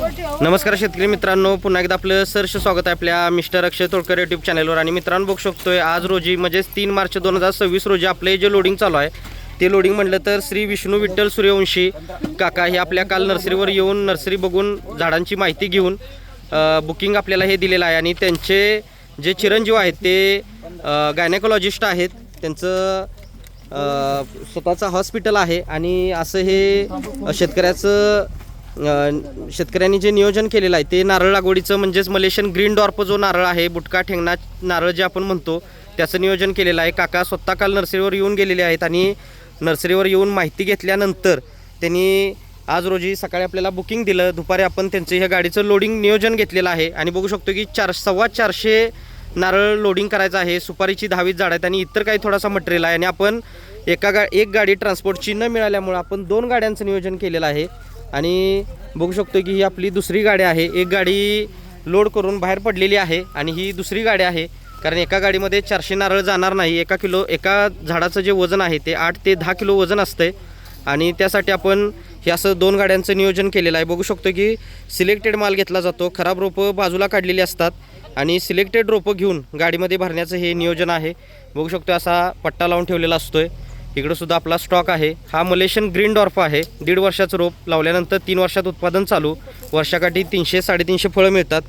नमस्कार शेतकरी मित्रांनो, पुन्हा एकदा आपलं सहर्ष स्वागत आहे आपल्या मिस्टर अक्षय तोडकर यूट्यूब चॅनलवर। आणि मित्रांनो बघू शकतोय आज रोजी म्हणजे 3 मार्च 2026 रोजी आपले जे लोडिंग चालू आहे ते लोडिंग म्हटलं तर श्री विष्णू विठ्ठल सूर्यवंशी काका हे आपल्या काल नर्सरीवर येऊन नर्सरी बघून झाडांची माहिती घेऊन बुकिंग आपल्याला हे दिलेलं आहे। आणि त्यांचे जे चिरंजीव आहेत ते गायनेकोलॉजिस्ट आहेत, त्यांचं स्वतःचं हॉस्पिटल आहे। आणि असं हे शेतकऱ्यांनी जे नियोजन केलेलं आहे ते नारळ लागवडीचं म्हणजेच मलेशियन ग्रीन डॉर्प जो नारळ आहे, बुटका ठेंगणा नारळ जे आपण म्हणतो त्याचं नियोजन केलेलं आहे। काका स्वतः काल नर्सरीवर येऊन गेलेले आहेत आणि नर्सरीवर येऊन माहिती घेतल्यानंतर त्यांनी आज रोजी सकाळी आपल्याला बुकिंग दिलं। दुपारी आपण त्यांचं ह्या गाडीचं लोडिंग नियोजन घेतलेलं आहे आणि बघू शकतो की 400 नारळ लोडिंग करायचं आहे। सुपारीची 10-20 झाड आहेत आणि इतर काही थोडासा मटेरियल आहे। आणि आपण एक गाडी ट्रान्सपोर्टची न मिळाल्यामुळे आपण 2 गाड्यांचं नियोजन केलेलं आहे। आणि बघू शकतो की ही आपली दुसरी गाडी आहे। एक गाडी लोड करून बाहेर पडलेली आहे आणि ही दुसरी गाडी आहे, कारण एका गाडीमध्ये 400 नारळ जाणार नाही। एका झाडाचं जे वजन आहे ते 8 ते 10 किलो वजन असते आणि त्यासाठी आपण हे असं 2 गाड्यांचं नियोजन केलेलं आहे। बघू शकतो की सिलेक्टेड माल घेतला जातो, खराब रोपं बाजूला काढलेली असतात आणि सिलेक्टेड रोपं घेऊन गाडीमध्ये भरण्याचं हे नियोजन आहे। बघू शकतो असा पट्टा लावून ठेवलेला असतोय। इकडं सुद्धा आपला स्टॉक आहे। हा मलेशियन ग्रीन डॉर्फ आहे। 1.5 वर्षाचं रोप लावल्यानंतर 3 वर्षात उत्पादन चालू, वर्षाकाठी 300-350 फळं मिळतात।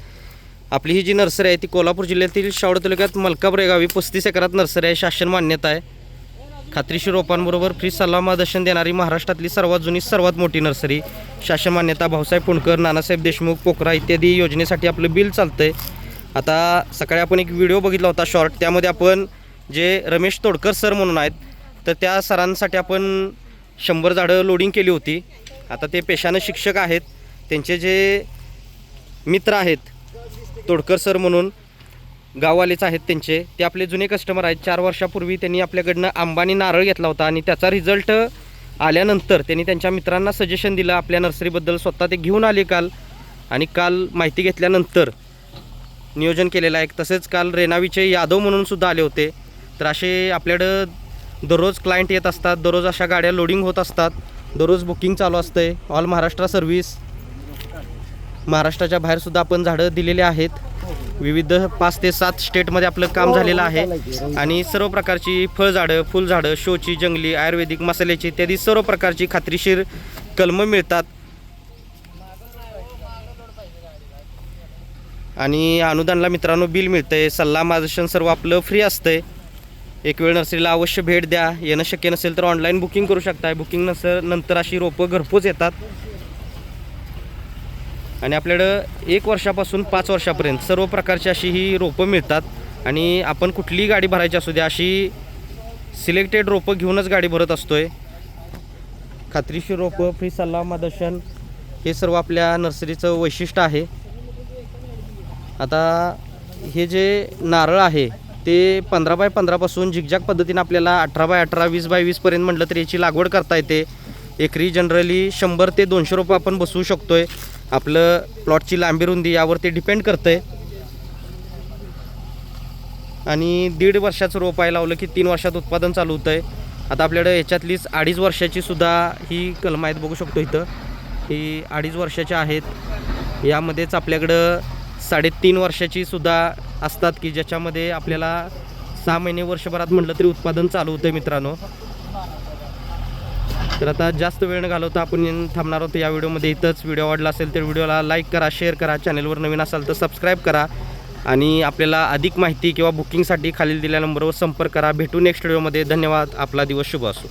आपली ही जी नर्सरी आहे ती कोल्हापूर जिल्ह्यातील शावड तालुक्यात मलकापूर गावी 35 एकरात नर्सरी आहे, शासन मान्यता आहे। खात्रीशीर रोपांबरोबर फ्री सल्ला मार्गदर्शन देणारी महाराष्ट्रातली सर्वात जुनी सर्वात मोठी नर्सरी, शासन मान्यता, भाऊसाहेब पुणकर, नानासाहेब देशमुख, पोखरा इत्यादी योजनेसाठी आपलं बिल चालतंय। आता सकाळी आपण एक व्हिडिओ बघितला होता शॉर्ट, त्यामध्ये आपण जे रमेश तोडकर सर म्हणून आहेत तर त्या सरांसाठी आपण 100 झाडं लोडिंग केली होती। आता ते पेशानं शिक्षक आहेत, त्यांचे जे मित्र आहेत तोडकर सर म्हणून गाववालेच आहेत त्यांचे, ते आपले जुने कस्टमर आहेत। 4 वर्षापूर्वी त्यांनी आपल्याकडनं आंबानी नारळ घेतला होता आणि त्याचा रिझल्ट आल्यानंतर त्यांनी त्यांच्या मित्रांना सजेशन दिलं आपल्या नर्सरीबद्दल। स्वतः ते घेऊन आले काल आणि काल माहिती घेतल्यानंतर नियोजन केलेलं आहे। तसेच काल रेणावीचे यादव म्हणून सुद्धा आले होते। तर असे आपल्याकडं दररोज क्लायंट येत असतात, दररोज अशा गाड्या लोडिंग होत असतात, दररोज बुकिंग चालू असते। ऑल महाराष्ट्र सर्व्हिस, महाराष्ट्राच्या बाहेरसुद्धा आपण झाडं दिलेली आहेत। विविध 5 ते 7 स्टेटमध्ये आपलं काम झालेलं आहे आणि सर्व प्रकारची फळझाडं, फुलझाडं, शोची, जंगली, आयुर्वेदिक, मसाल्याची इत्यादी सर्व प्रकारची खात्रीशीर कलमं मिळतात। आणि अनुदानला मित्रांनो बिल मिळतंय, सल्ला मार्गदर्शन सर्व आपलं फ्री असतंय। एक वेळ नर्सरीला अवश्य भेट द्या। येणं शक्य नसेल तर ऑनलाईन बुकिंग करू शकताय। बुकिंग नंतर अशी रोपं घरपोच येतात आणि आपल्याकडं 1 वर्षापासून 5 वर्षापर्यंत सर्व प्रकारची अशी ही रोपं मिळतात। आणि आपण कुठलीही गाडी भरायची असू द्या अशी सिलेक्टेड रोपं घेऊनच गाडी भरत असतोय। खात्रीशीर रोपं, फ्री सल्ला मार्गदर्शन हे सर्व आपल्या नर्सरीचं वैशिष्ट्य आहे। आता हे जे नारळ आहे ते 15 बाय 15 पासून झिगझॅग पद्धतीने आपल्याला 18 बाय 18, 20 बाय 20 पर्यंत म्हटलं तर याची लागवड करता येते। एकरी जनरली 100 ते 200 रोपं आपण बसवू शकतोय। आपलं प्लॉटची लांबी रुंदी यावरती डिपेंड करतंय। आणि 1.5 वर्षाचं रोप आहे, लावलं की 3 वर्षात उत्पादन चालू होतं आहे। आता आपल्याकडं याच्यातलीच 2.5 वर्षाची सुद्धा ही कलमं आहेत, बघू शकतो इथं ही 2.5 वर्षाच्या आहेत। यामध्येच आपल्याकडं 3.5 वर्षाची सुद्धा असतात की ज्याच्यामध्ये आपल्याला 6 महिने वर्षभरात म्हटलं तरी उत्पादन चालू होतं आहे मित्रांनो। तर आता जास्त वेळ न घालवता आपण थांबणार आहोत या व्हिडिओमध्ये इथंच। व्हिडिओ आवडला असेल तर व्हिडिओला लाईक करा, शेअर करा, चॅनलवर नवीन असाल तर सबस्क्राईब करा आणि आपल्याला अधिक माहिती किंवा बुकिंगसाठी खालील दिलेल्या नंबरवर संपर्क करा। भेटू नेक्स्ट व्हिडिओमध्ये। धन्यवाद। आपला दिवस शुभ असो।